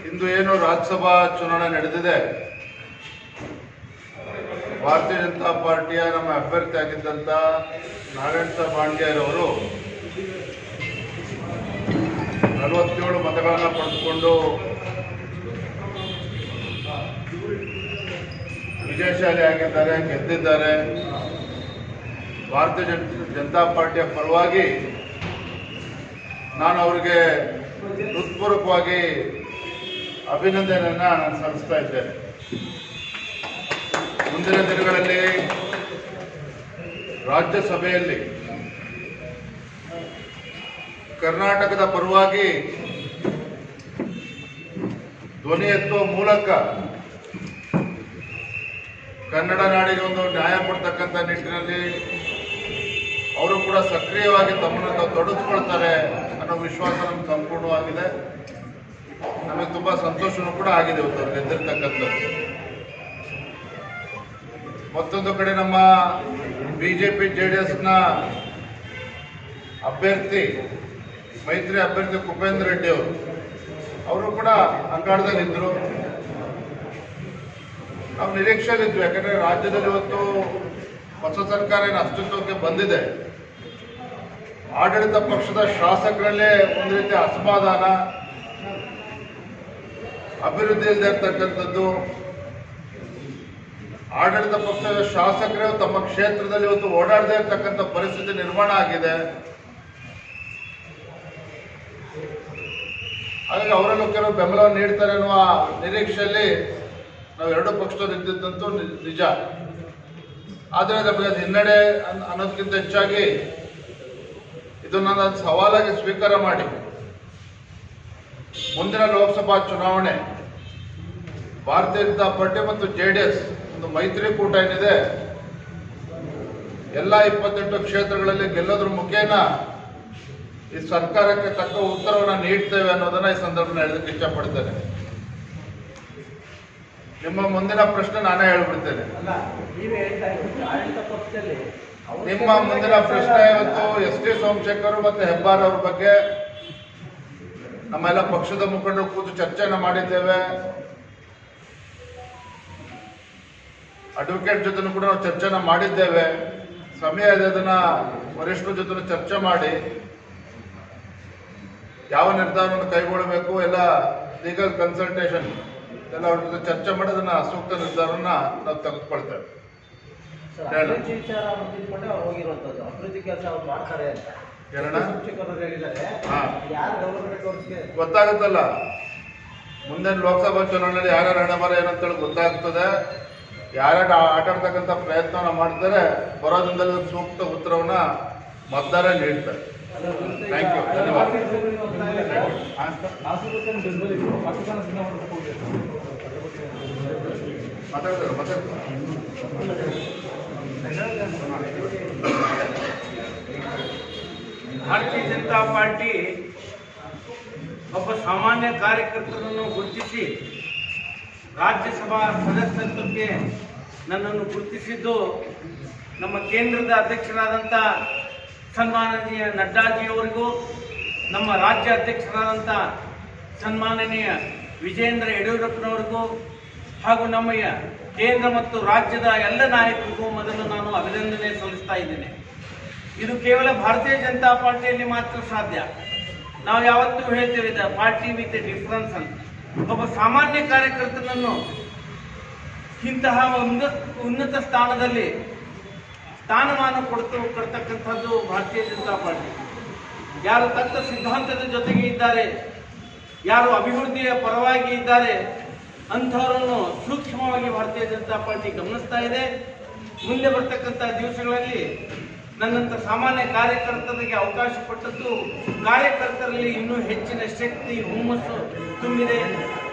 ಇಂದು ಏನು ರಾಜ್ಯಸಭಾ ಚುನಾವಣೆ ನಡೆದಿದೆ, ಭಾರತೀಯ ಜನತಾ ಪಾರ್ಟಿಯ ನಮ್ಮ ಅಭ್ಯರ್ಥಿ ಆಗಿದ್ದಂಥ ನಾರಾಯಣ ಬಾಂಡ್ಗೆಯರವರು 47 ಮತಗಳನ್ನು ಪಡೆದುಕೊಂಡು ವಿಜಯಶಾಲಿ ಆಗಿದ್ದಾರೆ, ಗೆದ್ದಿದ್ದಾರೆ. ಭಾರತೀಯ ಜನತಾ ಪಾರ್ಟಿಯ ಪರವಾಗಿ ನಾನು ಅವರಿಗೆ ಹೃತ್ಪೂರ್ವಕವಾಗಿ ಅಭಿನಂದನೆಯನ್ನು ನಾನು ಸಲ್ಲಿಸ್ತಾ ಇದ್ದೇನೆ. ಮುಂದಿನ ದಿನಗಳಲ್ಲಿ ರಾಜ್ಯಸಭೆಯಲ್ಲಿ ಕರ್ನಾಟಕದ ಪರವಾಗಿ ಧ್ವನಿ ಎತ್ತುವ ಮೂಲಕ ಕನ್ನಡ ನಾಡಿಗೆ ಒಂದು ನ್ಯಾಯ ಕೊಡ್ತಕ್ಕಂಥ ನಿಟ್ಟಿನಲ್ಲಿ ಅವರು ಕೂಡ ಸಕ್ರಿಯವಾಗಿ ತಮ್ಮನ್ನು ತೊಡಗಿಸ್ಕೊಳ್ತಾರೆ ಅನ್ನೋ ವಿಶ್ವಾಸ ನಮ್ಗೆ ಸಂಪೂರ್ಣವಾಗಿದೆ. ನಮಗೆ ತುಂಬ ಸಂತೋಷವೂ ಕೂಡ ಆಗಿದೆ ಇವತ್ತು ಅವ್ರು ಗೆದ್ದಿರ್ತಕ್ಕಂಥದ್ದು. ಮತ್ತೊಂದು ಕಡೆ ನಮ್ಮ ಬಿಜೆಪಿ JDSನ ಅಭ್ಯರ್ಥಿ ಮೈತ್ರಿ ಅಭ್ಯರ್ಥಿ ಕುಪೇಂದ್ರ ರೆಡ್ಡಿ ಅವರು ಕೂಡ ಅಖಾಡದಲ್ಲಿದ್ದರು. ನಾವು ನಿರೀಕ್ಷೆಯಲ್ಲಿದ್ವಿ, ಯಾಕಂದರೆ ರಾಜ್ಯದಲ್ಲಿ ಇವತ್ತು ಹೊಸ ಸರ್ಕಾರ ಏನು ಅಸ್ತಿತ್ವಕ್ಕೆ ಬಂದಿದೆ. ಆಡಳಿತ ಪಕ್ಷದ ಶಾಸಕರಲ್ಲೇ ಒಂದು ರೀತಿಯ ಅಸಮಾಧಾನ, ಅಭಿವೃದ್ಧಿ ಇಲ್ಲದೆ ಇರ್ತಕ್ಕಂಥದ್ದು. ಆಡಳಿತ ಪಕ್ಷದ ಶಾಸಕರೇ ತಮ್ಮ ಕ್ಷೇತ್ರದಲ್ಲಿ ಇವತ್ತು ಓಡಾಡದೇ ಇರ್ತಕ್ಕಂಥ ಪರಿಸ್ಥಿತಿ ನಿರ್ಮಾಣ ಆಗಿದೆ. ಹಾಗಾಗಿ ಅವರಲ್ಲೂ ಕೆಲವು ಬೆಂಬಲವನ್ನು ನೀಡ್ತಾರೆ ಅನ್ನುವ ನಿರೀಕ್ಷೆಯಲ್ಲಿ ನಾವು ಎರಡು ಪಕ್ಷದವರು ಇದ್ದಿದ್ದಂತೂ ನಿಜ. ಆದರೆ ನಮಗೆ ಅದು ಹಿನ್ನಡೆ ಅನ್ನೋದಕ್ಕಿಂತ ಹೆಚ್ಚಾಗಿ ಇದನ್ನು ನಾನು ಸವಾಲಾಗಿ ಸ್ವೀಕಾರ ಮಾಡಿ ಮುಂದಿನ ಲೋಕಸಭಾ ಚುನಾವಣೆ ಭಾರತೀಯ ಜನತಾ ಪಾರ್ಟಿ ಮತ್ತು JDS ಒಂದು ಮೈತ್ರಿಕೂಟ ಏನಿದೆ, ಎಲ್ಲ 28 ಕ್ಷೇತ್ರಗಳಲ್ಲಿ ಗೆಲ್ಲೋದ್ರ ಮುಖೇನ ಈ ಸರ್ಕಾರಕ್ಕೆ ತಕ್ಕ ಉತ್ತರವನ್ನು ನೀಡ್ತೇವೆ ಅನ್ನೋದನ್ನ ಈ ಸಂದರ್ಭದಲ್ಲಿ ಹೇಳೋದಕ್ಕೆ ಇಷ್ಟಪಡ್ತೇನೆ. ನಿಮ್ಮ ಮುಂದಿನ ಪ್ರಶ್ನೆ ನಾನೇ ಹೇಳ್ಬಿಡ್ತೇನೆ. ನಿಮ್ಮ ಮುಂದಿನ ಪ್ರಶ್ನೆ ಇವತ್ತು ST ಸೋಮಶೇಖರ್ ಮತ್ತು ಹೆಬ್ಬಾರ್ ಅವ್ರ ಬಗ್ಗೆ ನಮ್ಮೆಲ್ಲ ಪಕ್ಷದ ಮುಖಂಡರು ಕೂತು ಚರ್ಚೆಯನ್ನು ಮಾಡಿದ್ದೇವೆ. ಅಡ್ವೊಕೇಟ್ ಜೊತೆ ಕೂಡ ನಾವು ಚರ್ಚೆನ ಮಾಡಿದ್ದೇವೆ. ಸಮಯ ಇದೆ, ಅದನ್ನ ವರಿಷ್ಠರ ಜೊತೆ ಚರ್ಚೆ ಮಾಡಿ ಯಾವ ನಿರ್ಧಾರವನ್ನು ಕೈಗೊಳ್ಳಬೇಕು, ಎಲ್ಲ ಲೀಗಲ್ ಕನ್ಸಲ್ಟೇಷನ್ ಎಲ್ಲ ಅವ್ರ ಜೊತೆ ಚರ್ಚೆ ಮಾಡಿ ಅದನ್ನ ಸೂಕ್ತ ನಿರ್ಧಾರವನ್ನ ನಾವು ತೆಗೆದುಕೊಳ್ತೇವೆ. ಗೊತ್ತಾಗುತ್ತಲ್ಲ, ಮುಂದಿನ ಲೋಕಸಭಾ ಚುನಾವಣೆಯಲ್ಲಿ ಯಾರ್ಯಾರ ಹಣೆಬರ ಏನಂತೇಳಿ ಗೊತ್ತಾಗ್ತದೆ. ಯಾರ್ಯಾರು ಆಟಾಡ್ತಕ್ಕಂಥ ಪ್ರಯತ್ನವನ್ನ ಮಾಡ್ತಾರೆ, ಬರೋ ದಿನದಲ್ಲಿ ಸೂಕ್ತ ಉತ್ತರವನ್ನ ಮತದಾರ ನೀಡ್ತಾರೆ. ಥ್ಯಾಂಕ್ ಯು, ಧನ್ಯವಾದ. ಭಾರತೀಯ ಜನತಾ ಪಾರ್ಟಿ ಒಬ್ಬ ಸಾಮಾನ್ಯ ಕಾರ್ಯಕರ್ತರನ್ನು ಗುರುತಿಸಿ ರಾಜ್ಯಸಭಾ ಸದಸ್ಯತ್ವಕ್ಕೆ ನನ್ನನ್ನು ಗುರುತಿಸಿದ್ದು ನಮ್ಮ ಕೇಂದ್ರದ ಅಧ್ಯಕ್ಷರಾದಂಥ ಸನ್ಮಾನನೀಯ ನಡ್ಡಾಜಿಯವರಿಗೂ, ನಮ್ಮ ರಾಜ್ಯ ಅಧ್ಯಕ್ಷರಾದಂಥ ಸನ್ಮಾನನೀಯ ವಿಜೇಂದ್ರ ಯಡಿಯೂರಪ್ಪನವರಿಗೂ ಹಾಗೂ ನಮ್ಮ ಕೇಂದ್ರ ಮತ್ತು ರಾಜ್ಯದ ಎಲ್ಲ ನಾಯಕರಿಗೂ ಮೊದಲು ನಾನು ಅಭಿನಂದನೆ ಸಲ್ಲಿಸ್ತಾ ಇದ್ದೇನೆ. ಇದು ಕೇವಲ ಭಾರತೀಯ ಜನತಾ ಪಾರ್ಟಿಯಲ್ಲಿ ಮಾತ್ರ ಸಾಧ್ಯ. ನಾವು ಯಾವತ್ತೂ ಹೇಳ್ತೇವೆ ಪಾರ್ಟಿ ವಿತ್ ಎ ಡಿಫರೆನ್ಸ್ ಅಂತ. ಒಬ್ಬ ಸಾಮಾನ್ಯ ಕಾರ್ಯಕರ್ತನನ್ನು ಇಂತಹ ಉನ್ನತ ಸ್ಥಾನದಲ್ಲಿ ಸ್ಥಾನಮಾನ ಕೊಡ್ತಕ್ಕಂಥದ್ದು ಭಾರತೀಯ ಜನತಾ ಪಾರ್ಟಿ. ಯಾರು ತಕ್ಕ ಸಿದ್ಧಾಂತದ ಜೊತೆಗೆ ಇದ್ದಾರೆ, ಯಾರು ಅಭಿವೃದ್ಧಿಯ ಪರವಾಗಿ ಇದ್ದಾರೆ, ಅಂಥವರನ್ನು ಸೂಕ್ಷ್ಮವಾಗಿ ಭಾರತೀಯ ಜನತಾ ಪಾರ್ಟಿ ಗಮನಿಸ್ತಾ ಇದೆ. ಮುಂದೆ ಬರ್ತಕ್ಕಂಥ ದಿವಸಗಳಲ್ಲಿ ನನ್ನಂಥ ಸಾಮಾನ್ಯ ಕಾರ್ಯಕರ್ತರಿಗೆ ಅವಕಾಶ ಕೊಟ್ಟದ್ದು ಕಾರ್ಯಕರ್ತರಲ್ಲಿ ಇನ್ನೂ ಹೆಚ್ಚಿನ ಶಕ್ತಿ, ಹುಮ್ಮಸ್ಸು ತುಂಬಿದೆ.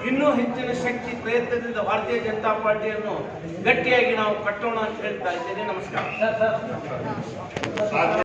ಇನ್ನೂ ಹೆಚ್ಚಿನ ಶಕ್ತಿ ಪ್ರಯತ್ನದಿಂದ ಭಾರತೀಯ ಜನತಾ ಪಾರ್ಟಿಯನ್ನು ಗಟ್ಟಿಯಾಗಿ ನಾವು ಕಟ್ಟೋಣ ಅಂತ ಹೇಳ್ತಾ ಇದ್ದೇನೆ. ನಮಸ್ಕಾರ.